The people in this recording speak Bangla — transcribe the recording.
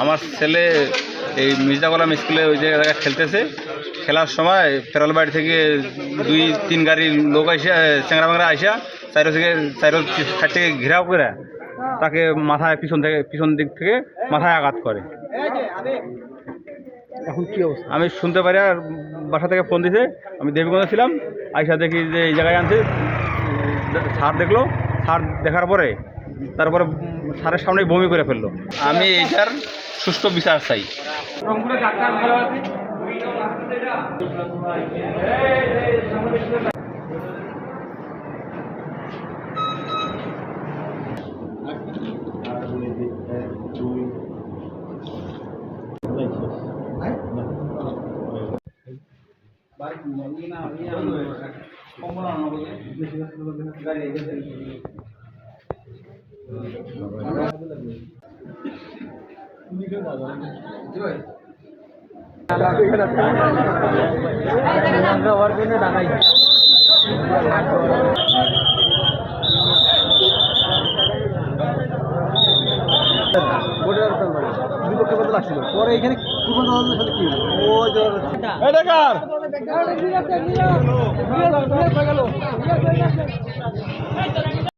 আমার ছেলে এই মির্জা গোলাম স্কুলে ওই জায়গায় খেলতেছে। খেলার সময় ফেরাল বাড়ি থেকে 2-3 গাড়ির লোক আইসা চ্যাংরা ম্যাংরা আইসা চাইরো সাইড থেকে ঘেরাও করে তাকে মাথায় পিছন দিক থেকে মাথায় আঘাত করে। এখন কি অবস্থা? আমি শুনতে পারি আর বাসা থেকে ফোন দিছে। আমি দেবীগঞ্জে ছিলাম, আইসা দেখি যে এই জায়গায় আনছে। স্যার দেখলো, স্যার দেখার পরে তারপরে স্যারের সামনেই বমি করে ফেললো। আমি এইটার সুষ্ঠু বিচার চাই। পরে এখানে কি হলো?